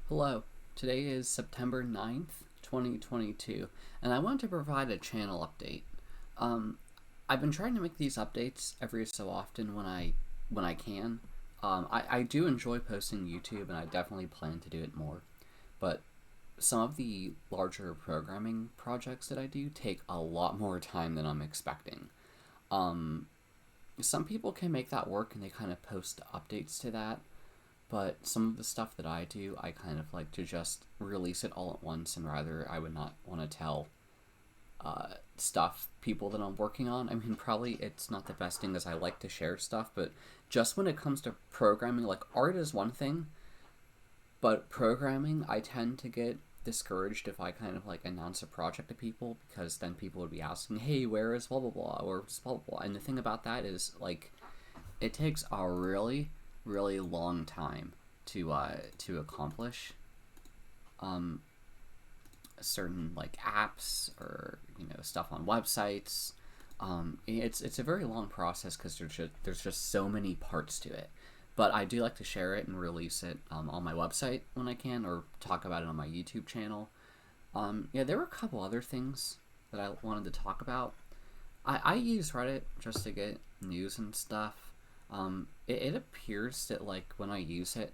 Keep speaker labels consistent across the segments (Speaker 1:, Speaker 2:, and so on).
Speaker 1: Hello, today is September 9th, 2022, and I want to provide a channel update. Um, I've been trying to make these updates every so often when I can. I do enjoy posting YouTube, and I definitely plan to do it more. But some of the larger programming projects that I do take a lot more time than I'm expecting. Um, some people can make that work, and they kind of post updates to that, but some of the stuff that I do, I kind of like to just release it all at once, and rather I would not want to tell people that I'm working on. I mean, probably it's not the best thing as I like to share stuff, but just when it comes to programming, like art is one thing, but programming, I tend to get discouraged if I kind of like announce a project to people, because then people would be asking, hey, where is blah blah blah, or blah blah blah. And the thing about that is, like, it takes a really long time to accomplish um, certain like apps or stuff on websites. It's a very long process because there's just so many parts to it. But I do like to share it and release it on my website when I can, or talk about it on my YouTube channel. Yeah, there were a couple other things that I wanted to talk about. I use Reddit just to get news and stuff. It appears that like when I use it,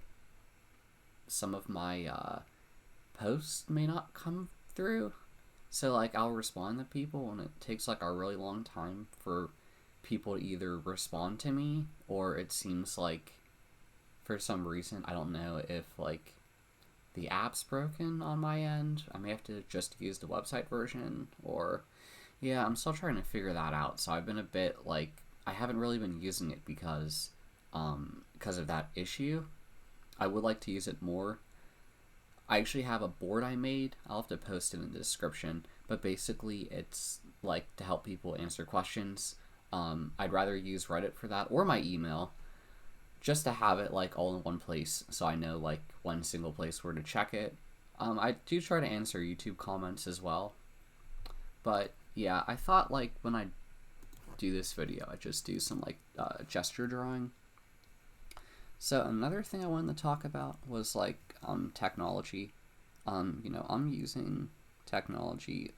Speaker 1: some of my posts may not come through. So like I'll respond to people, and it takes like a really long time for people to either respond to me, or it seems like for some reason, I don't know if like the app's broken on my end. I may have to just use the website version, or yeah, I'm still trying to figure that out. So I've been a bit like, I haven't really been using it because of that issue. I would like to use it more. I actually have a board I made. I'll have to post it in the description. But basically, it's like to help people answer questions. I'd rather use Reddit for that, or my email, just to have it like all in one place, so I know like one single place where to check it. I do try to answer YouTube comments as well. But yeah, I thought like when I do this video, I just do some like gesture drawing. So another thing I wanted to talk about was like technology. I'm using technology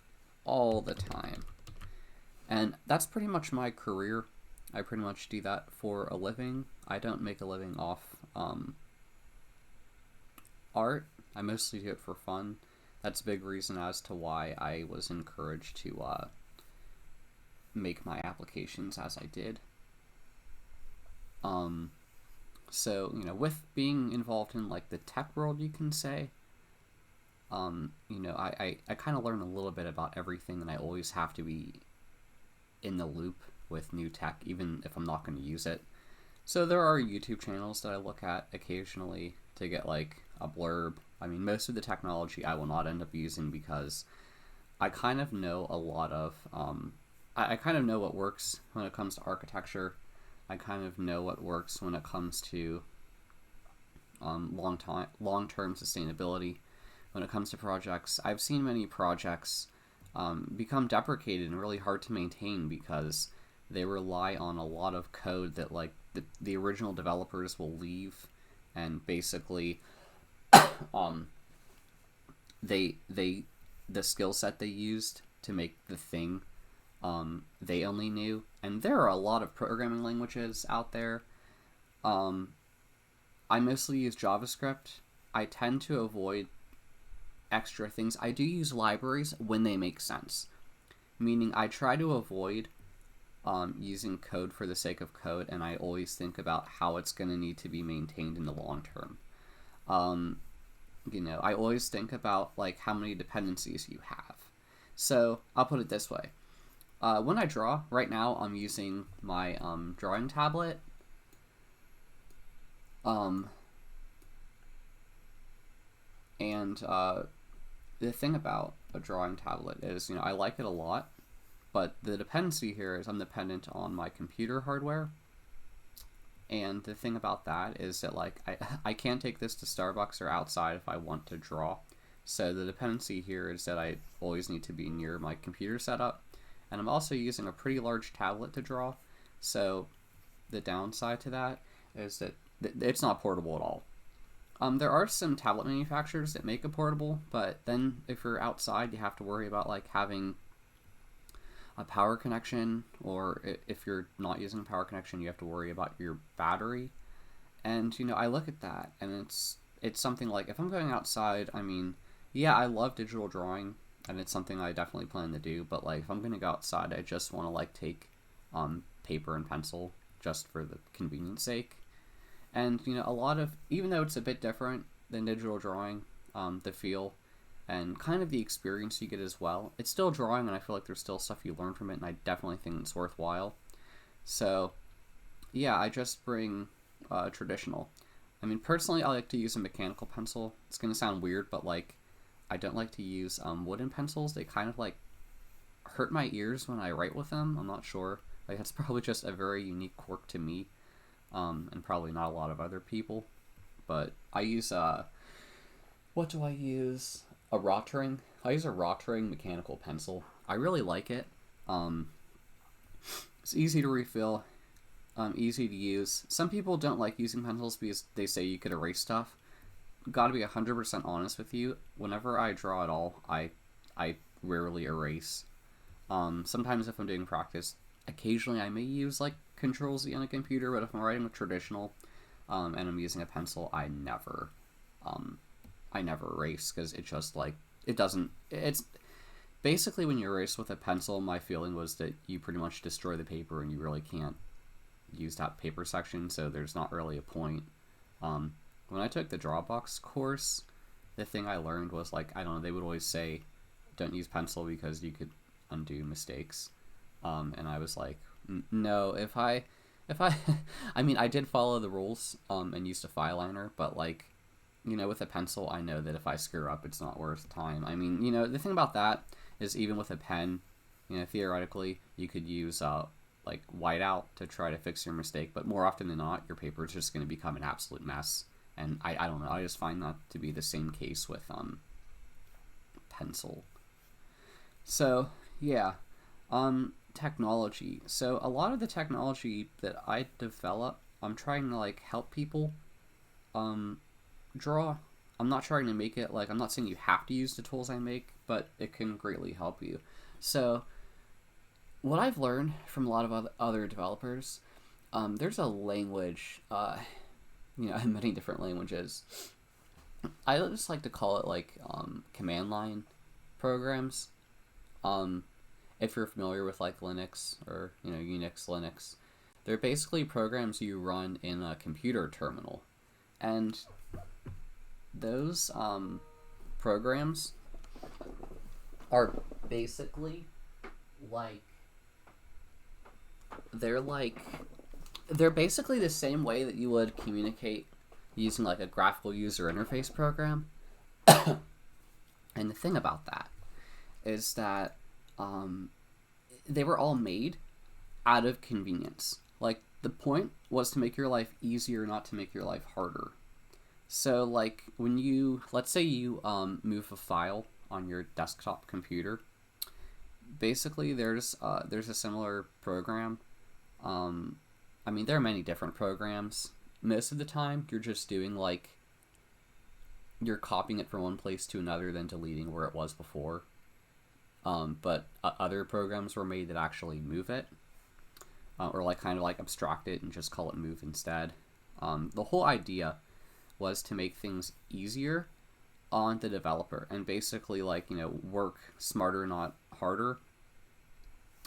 Speaker 1: all the time, and that's pretty much my career. I pretty much do that for a living. I don't make a living off art. I mostly do it for fun. That's a big reason as to why I was encouraged to make my applications as I did. So, with being involved in like the tech world, you can say, I kind of learn a little bit about everything, and I always have to be in the loop with new tech, even if I'm not going to use it. So there are YouTube channels that I look at occasionally to get like a blurb. I mean, most of the technology I will not end up using, because I kind of know a lot of, I kind of know what works when it comes to architecture. I kind of know what works when it comes to long-term sustainability. When it comes to projects, I've seen many projects become deprecated and really hard to maintain because they rely on a lot of code that like the original developers will leave, and basically they the skill set they used to make the thing, they only knew. And there are a lot of programming languages out there. I mostly use JavaScript. I tend to avoid extra things. I do use libraries when they make sense, meaning I try to avoid using code for the sake of code, and I always think about how it's going to need to be maintained in the long term. I always think about like how many dependencies you have. So I'll put it this way. When I draw, right now I'm using my drawing tablet. And the thing about a drawing tablet is, I like it a lot, but the dependency here is I'm dependent on my computer hardware. And the thing about that is that like I can't take this to Starbucks or outside if I want to draw. So the dependency here is that I always need to be near my computer setup. And I'm also using a pretty large tablet to draw. So the downside to that is that it's not portable at all. There are some tablet manufacturers that make it portable, but then if you're outside, you have to worry about like having a power connection, or if you're not using a power connection, you have to worry about your battery. And I look at that, and it's something like, if I'm going outside, I mean, yeah, I love digital drawing, and it's something I definitely plan to do. But like, if I'm gonna go outside, I just want to like take paper and pencil just for the convenience sake. And a lot of, even though it's a bit different than digital drawing, the feel and kind of the experience you get as well, it's still drawing, and I feel like there's still stuff you learn from it, and I definitely think it's worthwhile. So yeah, I just bring traditional. I mean, personally, I like to use a mechanical pencil. It's gonna sound weird, but like, I don't like to use wooden pencils. They kind of like hurt my ears when I write with them. I'm not sure. Like, that's probably just a very unique quirk to me, and probably not a lot of other people. But I use what do I use? A Rotring. I use a Rotring mechanical pencil. I really like it. It's easy to refill, easy to use. Some people don't like using pencils because they say you could erase stuff. Gotta be 100% honest with you. Whenever I draw at all, I rarely erase. Sometimes if I'm doing practice, occasionally I may use like Control-Z on a computer, but if I'm writing with traditional, and I'm using a pencil, I never erase, because it just like, it doesn't, it's basically, when you erase with a pencil, my feeling was that you pretty much destroy the paper and you really can't use that paper section, so there's not really a point. When I took the Drawbox course, the thing I learned was like, I don't know, they would always say don't use pencil because you could undo mistakes. And I was like, no, if I I mean, I did follow the rules and used a file liner, but like, with a pencil, I know that if I screw up, it's not worth time. I mean, the thing about that is, even with a pen, theoretically, you could use like whiteout to try to fix your mistake, but more often than not, your paper is just going to become an absolute mess. And I don't know, I just find that to be the same case with pencil. So yeah, technology. So a lot of the technology that I develop, I'm trying to like help people draw. I'm not trying to make it like, I'm not saying you have to use the tools I make, but it can greatly help you. So what I've learned from a lot of other developers, there's a language, many different languages. I just like to call it like command line programs. If you're familiar with like Linux or Unix, Linux, they're basically programs you run in a computer terminal, and those programs are basically like, they're basically the same way that you would communicate using like a graphical user interface program. And the thing about that is that they were all made out of convenience. Like, the point was to make your life easier, not to make your life harder. So like, when let's say you move a file on your desktop computer, basically there's a similar program. I mean, there are many different programs. Most of the time, you're just doing like, you're copying it from one place to another, then deleting where it was before. But other programs were made that actually move it, or like kind of like abstract it and just call it move instead. The whole idea was to make things easier on the developer, and basically like, work smarter, not harder.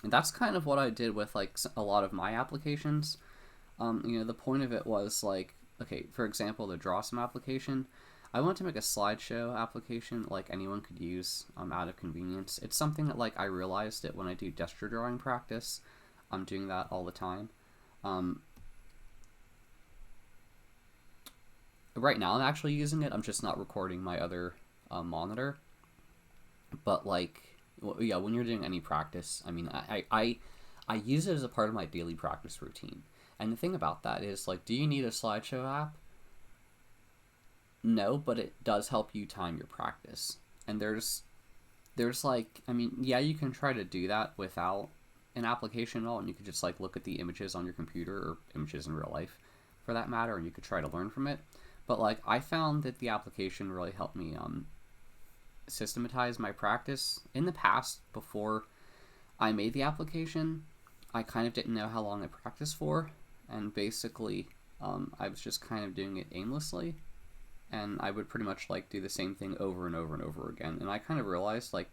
Speaker 1: And that's kind of what I did with like a lot of my applications. The point of it was like, okay, for example, the Draw Some application, I wanted to make a slideshow application like anyone could use out of convenience. It's something that like I realized that when I do gesture drawing practice, I'm doing that all the time. Right now I'm actually using it, I'm just not recording my other monitor. But like, yeah, when you're doing any practice, I mean, I use it as a part of my daily practice routine. And the thing about that is, like, do you need a slideshow app? No, but it does help you time your practice. And there's like, I mean, yeah, you can try to do that without an application at all, and you could just like look at the images on your computer, or images in real life for that matter, and you could try to learn from it. But like I found that the application really helped me systematize my practice. In the past, before I made the application, I kind of didn't know how long I practiced for, and basically I was just kind of doing it aimlessly, and I would pretty much like do the same thing over and over and over again. And I kind of realized like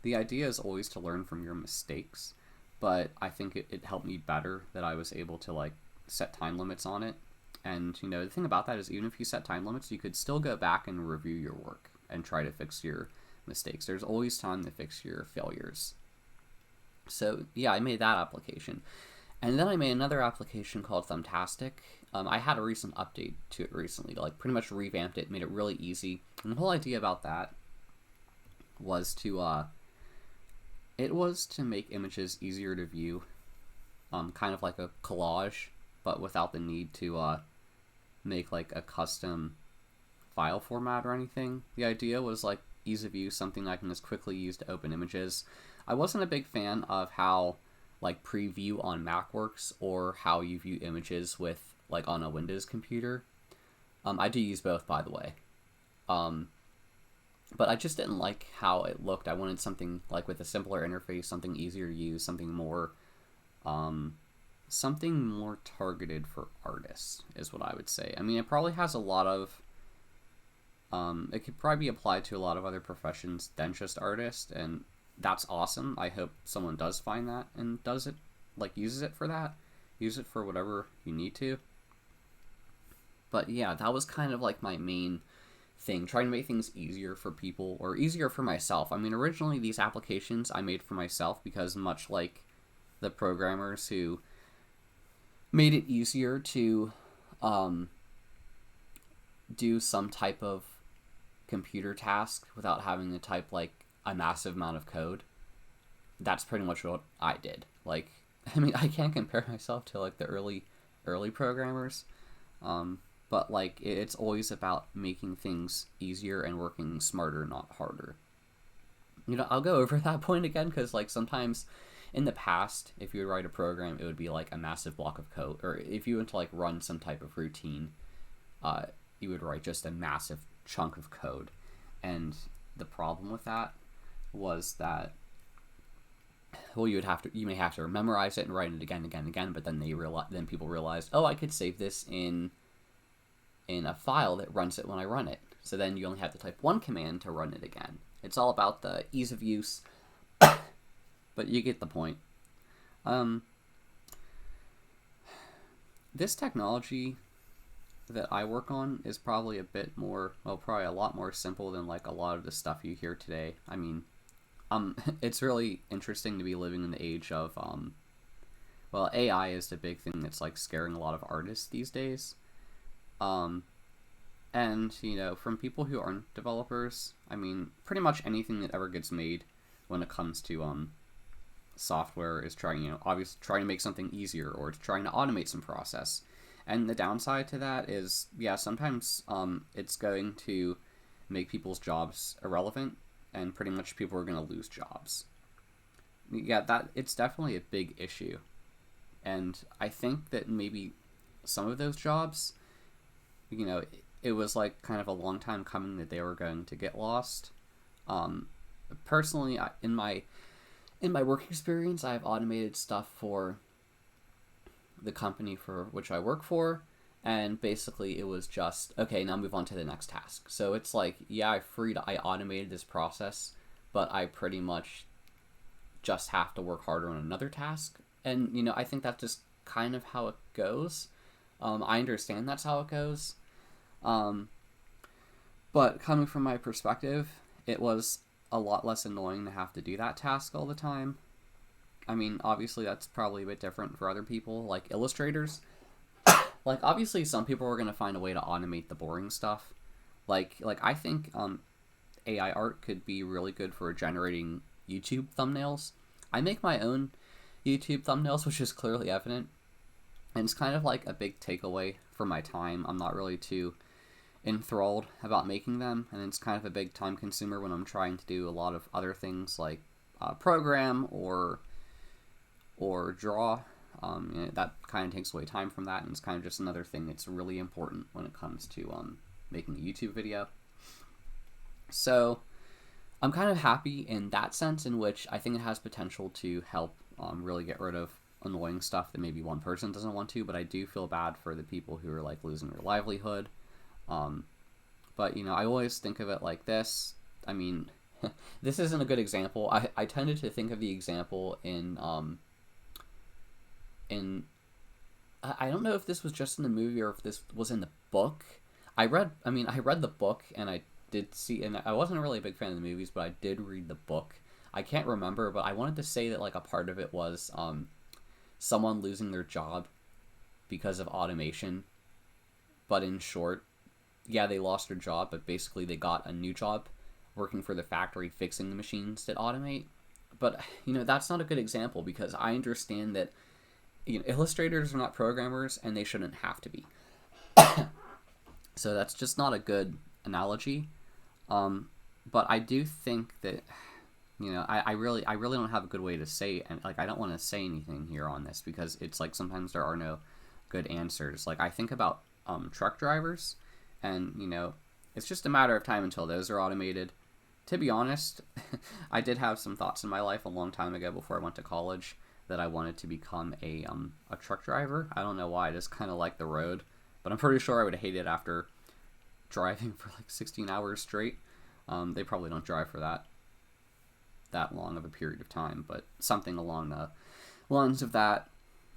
Speaker 1: the idea is always to learn from your mistakes, but I think it helped me better that I was able to like set time limits on it. And you know, the thing about that is even if you set time limits, you could still go back and review your work and try to fix your mistakes. There's always time to fix your failures. So yeah, I made that application. And then I made another application called Thumbtastic. I had a recent update to it recently to like pretty much revamped it, made it really easy. And the whole idea about that was to make images easier to view, kind of like a collage, but without the need to make like a custom file format or anything. The idea was like ease of use, something I can just quickly use to open images. I wasn't a big fan of how like preview on Mac works or how you view images with like on a Windows computer. I do use both, by the way. But I just didn't like how it looked. I wanted something like with a simpler interface, something easier to use, something more targeted for artists is what I would say. I mean, it probably has a lot of it could probably be applied to a lot of other professions than just artists, and that's awesome. I hope someone does find that and does it, like uses it for that. Use it for whatever you need to. But yeah, that was kind of like my main thing, trying to make things easier for people, or easier for myself. I mean, originally these applications I made for myself because much like the programmers who made it easier to do some type of computer task without having to type like a massive amount of code, that's pretty much what I did. Like, I mean, I can't compare myself to like the early programmers, but like it's always about making things easier and working smarter, not harder. You know, I'll go over that point again because like sometimes in the past, if you would write a program, it would be like a massive block of code, or if you went to like run some type of routine, you would write just a massive chunk of code. And the problem with that was that, well, you may have to memorize it and write it again and again and again, but then then people realized, oh, I could save this in a file that runs it when I run it. So then you only have to type one command to run it again. It's all about the ease of use, but you get the point. This technology that I work on is probably a bit more, well, probably a lot more simple than like a lot of the stuff you hear today. I mean, it's really interesting to be living in the age of, well, AI is the big thing that's like scaring a lot of artists these days. And, you know, from people who aren't developers, I mean, pretty much anything that ever gets made when it comes to, software is trying, you know, obviously trying to make something easier or it's trying to automate some process. And the downside to that is, yeah, sometimes it's going to make people's jobs irrelevant, and pretty much people are going to lose jobs. Yeah, it's definitely a big issue. And I think that maybe some of those jobs, you know, it was like kind of a long time coming that they were going to get lost. Personally, in my work experience, I've automated stuff for the company for which I work for, and basically it was just, okay, now move on to the next task. So it's like, yeah, I automated this process, but I pretty much just have to work harder on another task. And, you know, I think that's just kind of how it goes. I understand that's how it goes. But coming from my perspective, it was a lot less annoying to have to do that task all the time. I mean, obviously that's probably a bit different for other people, like illustrators. Like, obviously some people are going to find a way to automate the boring stuff. Like I think AI art could be really good for generating YouTube thumbnails. I make my own YouTube thumbnails, which is clearly evident. And it's kind of like a big takeaway for my time. I'm not really too enthralled about making them, and it's kind of a big time consumer when I'm trying to do a lot of other things like program or draw. You know, that kind of takes away time from that, and it's kind of just another thing that's really important when it comes to making a YouTube video. So I'm kind of happy in that sense, in which I think it has potential to help really get rid of annoying stuff that maybe one person doesn't want to, but I do feel bad for the people who are like losing their livelihood. But I always think of it like this. I mean, this isn't a good example. I tended to think of the example in I don't know if this was just in the movie or if this was in the book. I read the book, and I did see, and I wasn't really a big fan of the movies, but I did read the book. I can't remember, but I wanted to say that like a part of it was someone losing their job because of automation. But in short, yeah, they lost their job, but basically they got a new job working for the factory fixing the machines that automate. But that's not a good example, because I understand that illustrators are not programmers, and they shouldn't have to be. So that's just not a good analogy. But I do think that I really don't have a good way to say, and like I don't want to say anything here on this, because it's like sometimes there are no good answers. Like I think about truck drivers, and it's just a matter of time until those are automated. To be honest, I did have some thoughts in my life a long time ago, before I went to college, that I wanted to become a truck driver. I don't know why, I just kind of like the road, but I'm pretty sure I would hate it after driving for like 16 hours straight. They probably don't drive for that long of a period of time, but something along the lines of that.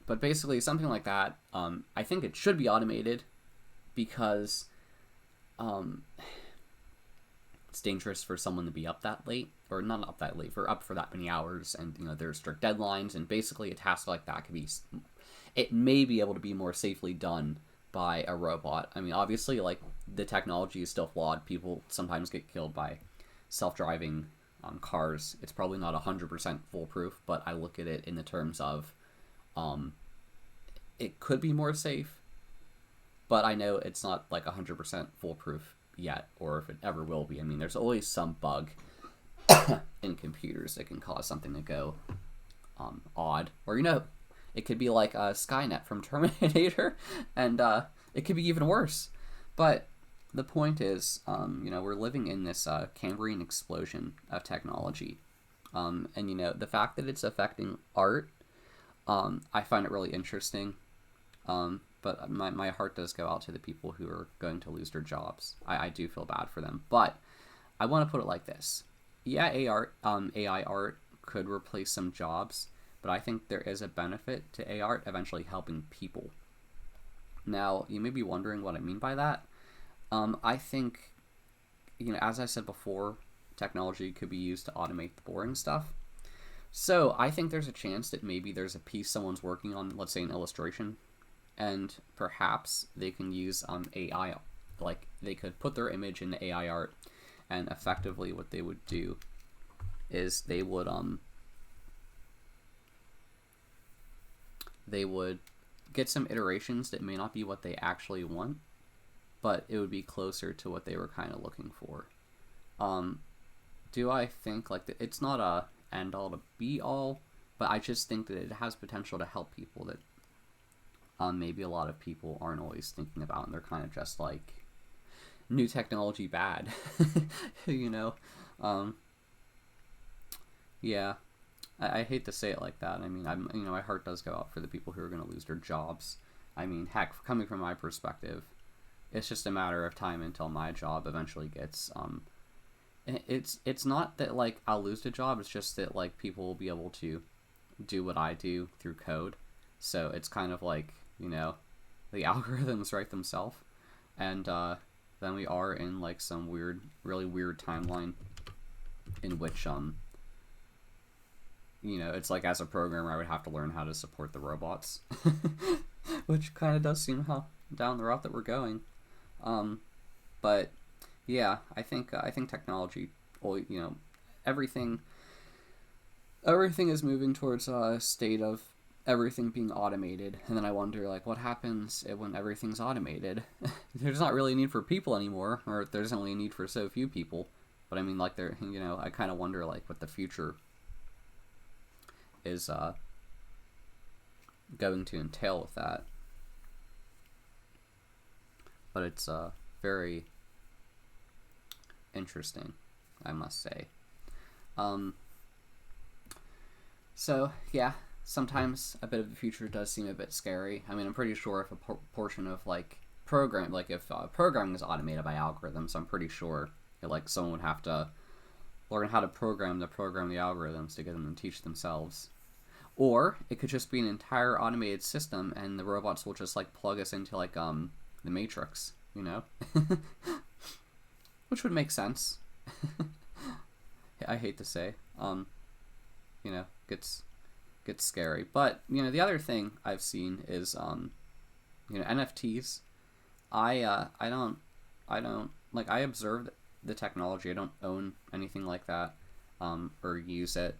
Speaker 1: But basically something like that. I think it should be automated, because it's dangerous for someone to be up that late, or not up that late, up for that many hours, and there's strict deadlines, and basically a task like that it may be able to be more safely done by a robot. I mean, obviously, like, the technology is still flawed. People sometimes get killed by self-driving cars. It's probably not 100% foolproof, but I look at it in the terms of it could be more safe, but I know it's not like 100% foolproof yet, or if it ever will be. I mean, there's always some bug in computers that can cause something to go odd, or it could be like Skynet from Terminator, and it could be even worse. But the point is, we're living in this Cambrian explosion of technology, and the fact that it's affecting art, I find it really interesting. But my heart does go out to the people who are going to lose their jobs. I do feel bad for them. But I want to put it like this. Yeah, AI art could replace some jobs, but I think there is a benefit to AI art eventually helping people. Now, you may be wondering what I mean by that. I think, as I said before, technology could be used to automate the boring stuff. So I think there's a chance that maybe there's a piece someone's working on, let's say an illustration, and perhaps they can use AI, like they could put their image in AI art, and effectively what they would do is they would get some iterations that may not be what they actually want, but it would be closer to what they were kind of looking for. Do I think like it's not a end all to be all, but I just think that it has potential to help people that maybe a lot of people aren't always thinking about, and they're kind of just like, new technology bad. Yeah, I hate to say it like that. I mean, my heart does go out for the people who are going to lose their jobs. I mean, heck, coming from my perspective, it's just a matter of time until my job eventually gets it's not that like I'll lose the job, it's just that like people will be able to do what I do through code. So it's kind of like, the algorithms write themselves, and then we are in like some really weird timeline in which it's like, as a programmer, I would have to learn how to support the robots, which kind of does seem how down the route that we're going. But yeah, I think technology, everything is moving towards a state of everything being automated, and then I wonder, like, what happens when everything's automated? There's not really a need for people anymore, or there's only a need for so few people. But I mean, like, I kind of wonder, like, what the future is going to entail with that. But it's very, interesting, I must say. So yeah, sometimes a bit of the future does seem a bit scary. I mean, I'm pretty sure if a portion of like if programming is automated by algorithms, I'm pretty sure that, like, someone would have to learn how to program the algorithms to get them to teach themselves. Or it could just be an entire automated system, and the robots will just like plug us into like the Matrix, you know, which would make sense. I hate to say, you know, gets scary. But you know, the other thing I've seen is you know, NFTs. I don't like, I observe the technology. I don't own anything like that, or use it.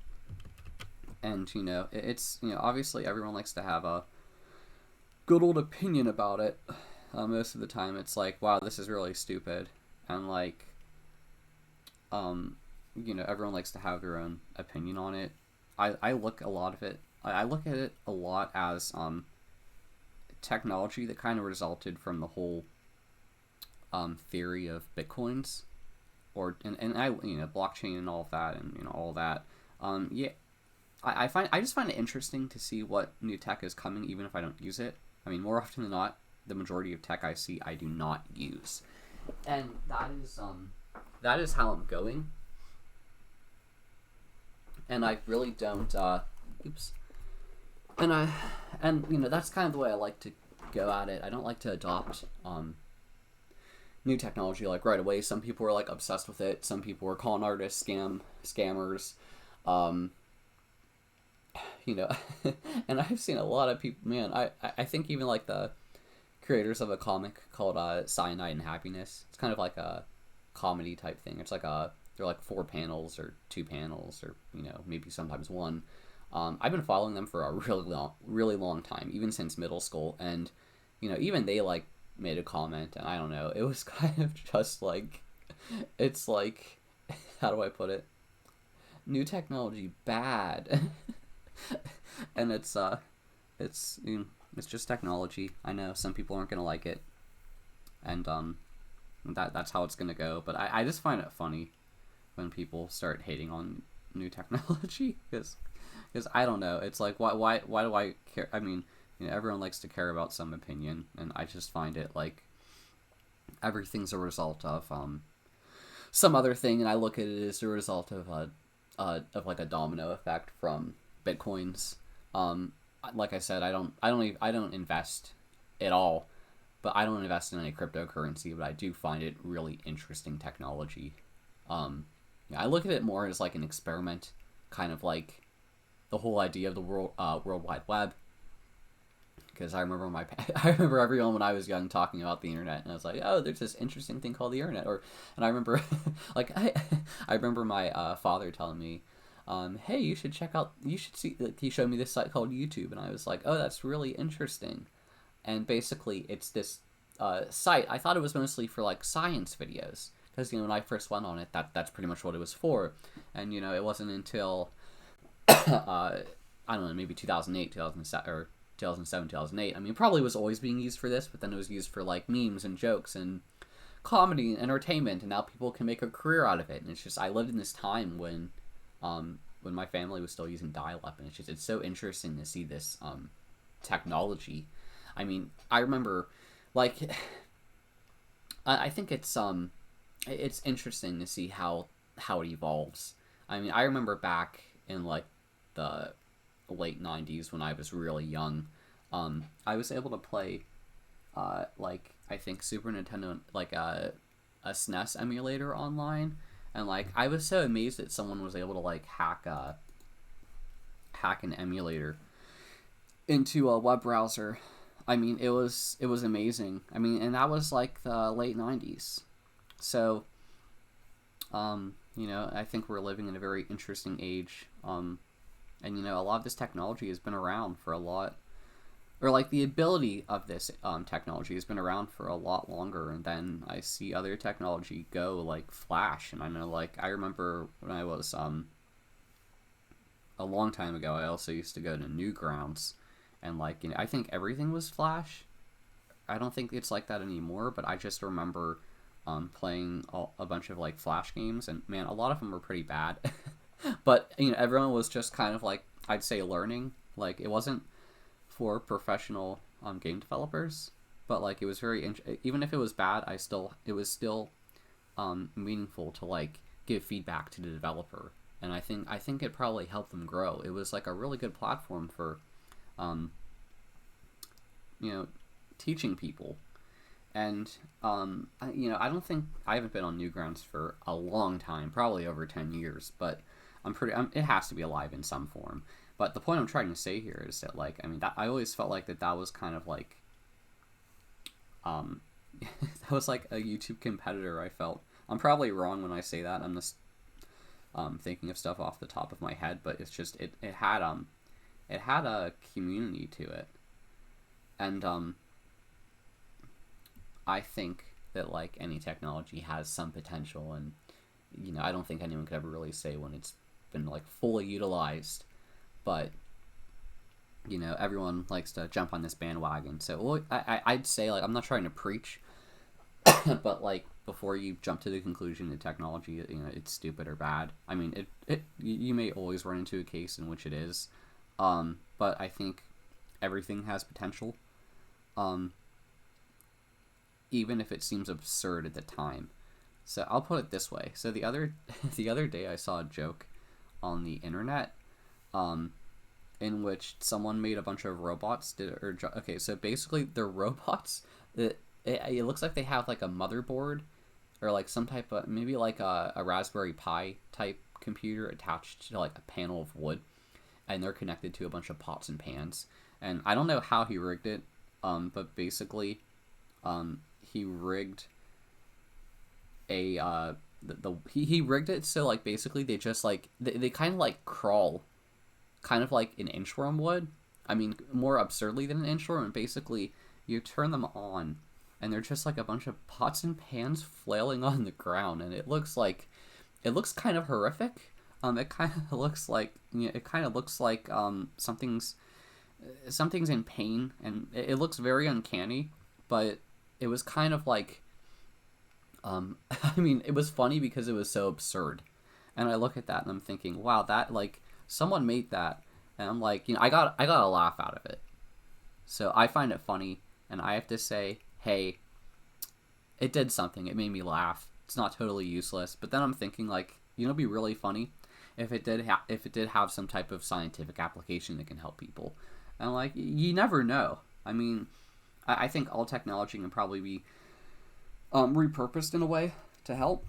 Speaker 1: And, you know, it's, you know, obviously everyone likes to have a good old opinion about it. Most of the time it's like, wow, this is really stupid. And, like, you know, everyone likes to have their own opinion on it. I look at it a lot as technology that kind of resulted from the whole theory of Bitcoins, or and I, you know, blockchain and all of that, and, you know, all that. Yeah, I just find it interesting to see what new tech is coming, even if I don't use it. I mean, more often than not, the majority of tech I see I do not use, and that is how I'm going. And I really don't. And you know, that's kind of the way I like to go at it. I don't like to adopt new technology like right away. Some people are like obsessed with it. Some people are con artists, scammers. You know, and I've seen a lot of people, man, I think even like the creators of a comic called Cyanide and Happiness. It's kind of like a comedy type thing. It's like they're like 4 panels or 2 panels, or, you know, maybe sometimes 1. I've been following them for a really long time, even since middle school, and, you know, even they like made a comment, and I don't know, it was kind of just like, it's like, how do I put it? New technology bad. And it's you know, it's just technology. I know some people aren't gonna like it, and that's how it's gonna go. But I just find it funny when people start hating on new technology, because I don't know. It's like, why do I care? I mean, you know, everyone likes to care about some opinion, and I just find it like everything's a result of some other thing, and I look at it as a result of like a domino effect from Bitcoins. Like I said, I don't invest at all, but I don't invest in any cryptocurrency, but I do find it really interesting technology. Yeah, I look at it more as like an experiment, kind of like the whole idea of the World Wide Web. Because I remember everyone when I was young talking about the internet, and I was like, oh, there's this interesting thing called the internet. And I remember, like, I remember my father telling me, hey, you should see, like, he showed me this site called YouTube, and I was like, oh, that's really interesting. And basically, it's this site. I thought it was mostly for like science videos, because, you know, when I first went on it, that's pretty much what it was for. And, you know, it wasn't until I don't know, maybe 2008, 2007, or 2007, 2008. I mean, it probably was always being used for this, but then it was used for like memes and jokes and comedy and entertainment, and now people can make a career out of it. And it's just, I lived in this time when my family was still using dial-up, and it's so interesting to see this technology. I mean, I remember, like, I think it's interesting to see how it evolves. I mean, I remember back in like the late 90s when I was really young, I was able to play like, I think Super Nintendo, like a SNES emulator online, and like I was so amazed that someone was able to like hack an emulator into a web browser. I mean, it was amazing. I mean, and that was like the late 90s. So you know, I think we're living in a very interesting age. And, you know, a lot of this technology has been around for a lot, or like the ability of this technology has been around for a lot longer. And then I see other technology go, like Flash. And I know, like, I remember when I was a long time ago, I also used to go to Newgrounds, and like, you know, I think everything was Flash. I don't think it's like that anymore, but I just remember playing a bunch of like Flash games, and man, a lot of them were pretty bad. But everyone was just kind of like, I'd say, learning. Like, it wasn't for professional game developers, but like it was even if it was bad, it was still meaningful to like give feedback to the developer, and I think it probably helped them grow. It was like a really good platform for um, teaching people. And I don't think I haven't been on Newgrounds for a long time, probably over 10 years, but it has to be alive in some form. But the point I'm trying to say here is that, like, I mean, that I always felt like that was kind of like that was like a YouTube competitor. I felt, I'm probably wrong when I say that. I'm just thinking of stuff off the top of my head, but it's just it had a community to it, and I think that like any technology has some potential, and I don't think anyone could ever really say when it's been like fully utilized, but everyone likes to jump on this bandwagon. So I'd say, like, I'm not trying to preach, but like before you jump to the conclusion that technology it's stupid or bad. I mean, you may always run into a case in which it is, but I think everything has potential, even if it seems absurd at the time. So I'll put it this way. So the other day I saw a joke on the internet, in which someone made a bunch of robots. Okay, so basically they're robots. It looks like they have like a motherboard or like some type of, maybe like a Raspberry Pi type computer attached to like a panel of wood, and they're connected to a bunch of pots and pans. And I don't know how he rigged it, but basically, he rigged he rigged it so like basically they just like they kind of like crawl, kind of like an inchworm would. I mean, more absurdly than an inchworm. And basically, you turn them on, and they're just like a bunch of pots and pans flailing on the ground, and it looks kind of horrific. It kind of looks like something's in pain, and it looks very uncanny. But it was kind of like, I mean, it was funny because it was so absurd. And I look at that and I'm thinking, wow, that, like, someone made that, and I'm like, I got a laugh out of it. So I find it funny, and I have to say, hey, it did something. It made me laugh. It's not totally useless. But then I'm thinking, like, it'd be really funny if it did have some type of scientific application that can help people. And like, you never know. I mean, I think all technology can probably be repurposed in a way to help.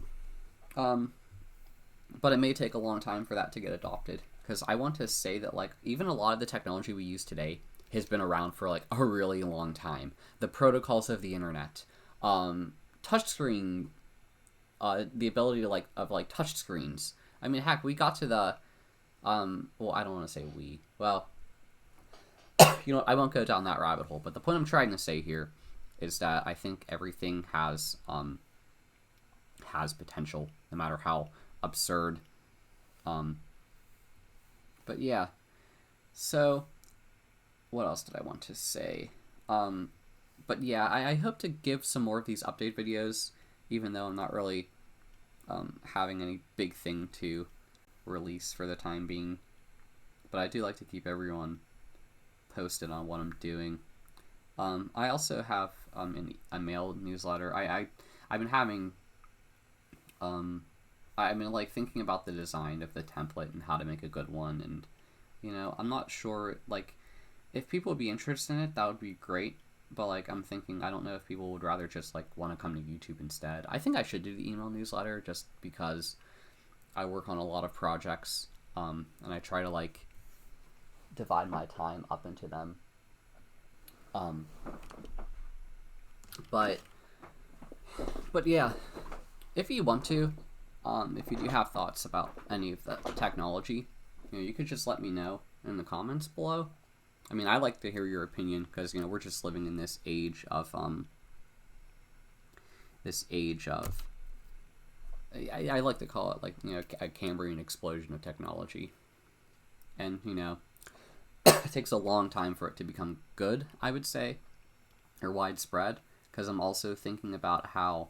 Speaker 1: But it may take a long time for that to get adopted. Because I want to say that, like, even a lot of the technology we use today has been around for, like, a really long time. The protocols of the internet, touchscreen, the ability to, like, touch screens. I mean, heck, we got to the, well, I don't want to say we. Well, I won't go down that rabbit hole. But the point I'm trying to say here is that I think everything has potential, no matter how absurd. But yeah, so what else did I want to say? But yeah, I hope to give some more of these update videos, even though I'm not really having any big thing to release for the time being. But I do like to keep everyone posted on what I'm doing. I also have a mail newsletter. I've been having I've been like thinking about the design of the template and how to make a good one, and I'm not sure, like, if people would be interested in it, that would be great. But like, I'm thinking, I don't know if people would rather just like want to come to YouTube instead. I think I should do the email newsletter just because I work on a lot of projects, and I try to like divide my time up into them. But yeah, if you want to, if you do have thoughts about any of the technology, you could just let me know in the comments below. I mean, I like to hear your opinion because, we're just living in this age of, I like to call it, like, a Cambrian explosion of technology. And, it takes a long time for it to become good, I would say, or widespread, because I'm also thinking about how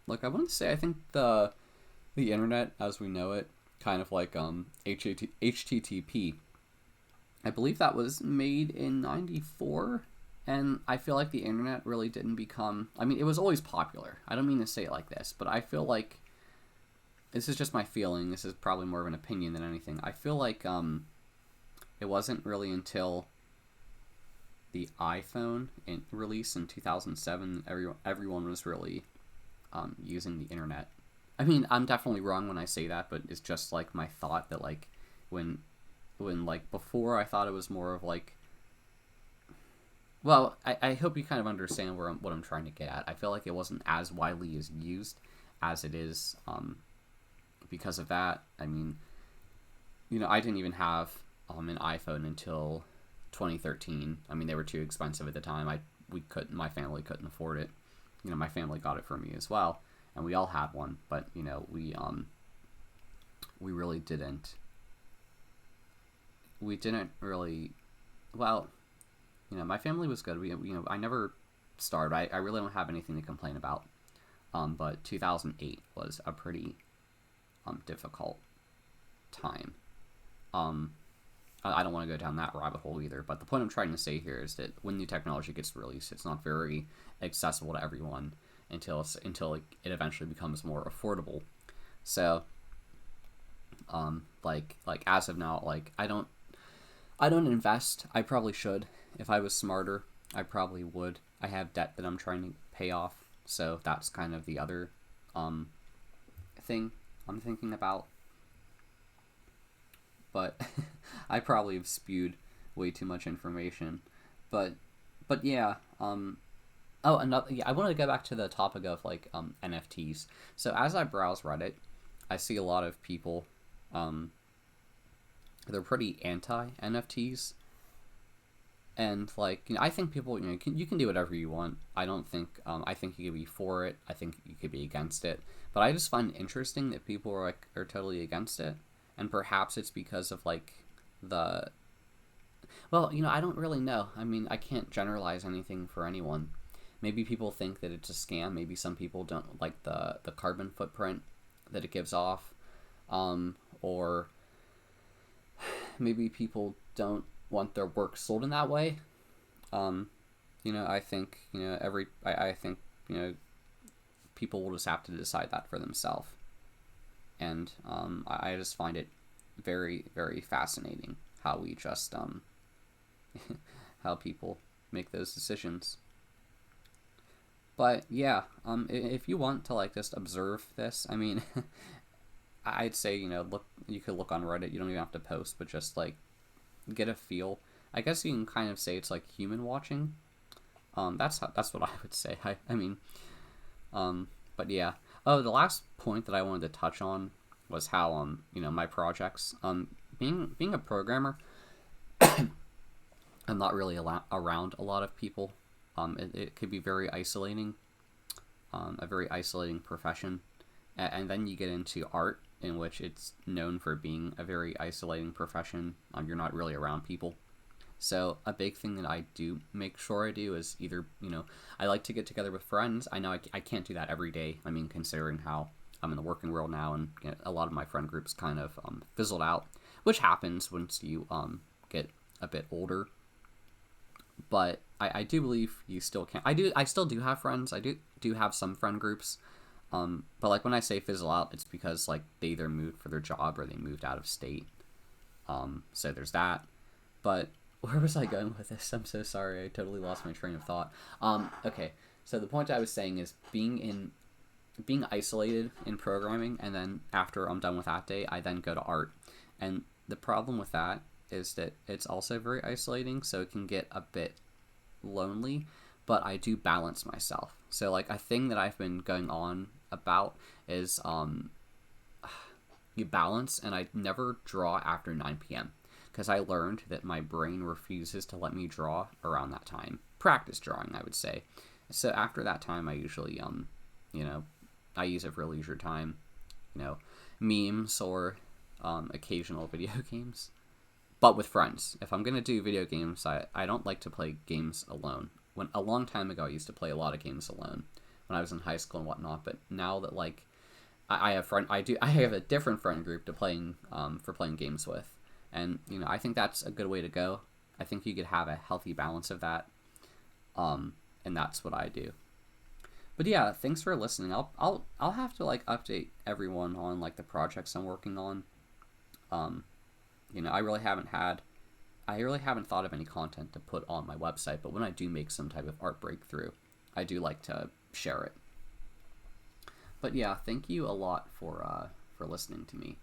Speaker 1: Like I want to say, I think the internet as we know it, kind of like HTTP. I believe that was made in '94, and I feel like the internet really didn't become. I mean, it was always popular. I don't mean to say it like this, but I feel like this is just my feeling. This is probably more of an opinion than anything. I feel like it wasn't really until the iPhone release in 2007 everyone was really using the internet. I mean, I'm definitely wrong when I say that, but it's just like my thought that like when like before I thought it was more of like, well, I hope you kind of understand what I'm trying to get at. I feel like it wasn't as widely as used as it is because of that. I mean, I didn't even have an iPhone until 2013. I mean, they were too expensive at the time. My family couldn't afford it. My family got it for me as well, and we all had one. But we really didn't. We didn't really. Well, my family was good. I never starved. I really don't have anything to complain about. But 2008 was a pretty difficult time. I don't want to go down that rabbit hole either, but the point I'm trying to say here is that when new technology gets released, it's not very accessible to everyone until it eventually becomes more affordable. So, like as of now, like I don't invest. I probably should. If I was smarter, I probably would. I have debt that I'm trying to pay off, so that's kind of the other thing I'm thinking about. But I probably have spewed way too much information. But yeah. I wanted to go back to the topic of like NFTs. So as I browse Reddit, I see a lot of people. They're pretty anti NFTs. And like I think people you can do whatever you want. I don't think I think you could be for it. I think you could be against it. But I just find it interesting that people are totally against it. And perhaps it's because of like I don't really know. I mean, I can't generalize anything for anyone. Maybe people think that it's a scam. Maybe some people don't like the carbon footprint that it gives off, or maybe people don't want their work sold in that way. I think I think people will just have to decide that for themselves. And I just find it very, very fascinating how we just how people make those decisions. But yeah, if you want to like just observe this, I mean, I'd say you could look on Reddit. You don't even have to post, but just like get a feel. I guess you can kind of say it's like human watching. That's what I would say. I mean, but yeah. Oh, the last point that I wanted to touch on was how my projects being a programmer, I'm not really around a lot of people. It could be very isolating, a very isolating profession, and then you get into art, in which it's known for being a very isolating profession. You're not really around people. So a big thing that I do make sure I do is either, I like to get together with friends. I know I can't do that every day. I mean, considering how I'm in the working world now, and a lot of my friend groups kind of fizzled out, which happens once you get a bit older. But I do believe you still can. I still do have friends. I do have some friend groups. But like when I say fizzle out, it's because like they either moved for their job or they moved out of state. So there's that. But where was I going with this? I'm so sorry. I totally lost my train of thought. Okay. So the point I was saying is being isolated in programming, and then after I'm done with that day, I then go to art. And the problem with that is that it's also very isolating, so it can get a bit lonely, but I do balance myself. So like a thing that I've been going on about is you balance, and I never draw after 9 p.m. because I learned that my brain refuses to let me draw around that time. Practice drawing, I would say. So after that time, I usually I use it for leisure time, memes or occasional video games, but with friends. If I'm gonna do video games, I don't like to play games alone. When a long time ago, I used to play a lot of games alone, when I was in high school and whatnot. But now that like I have I have a different friend group to playing for playing games with, and I think that's a good way to go. I think you could have a healthy balance of that, and that's what I do. But yeah, thanks for listening. I'll have to like update everyone on like the projects I'm working on. Um, I really haven't thought of any content to put on my website, but when I do make some type of art breakthrough, I do like to share it. But yeah, thank you a lot for listening to me.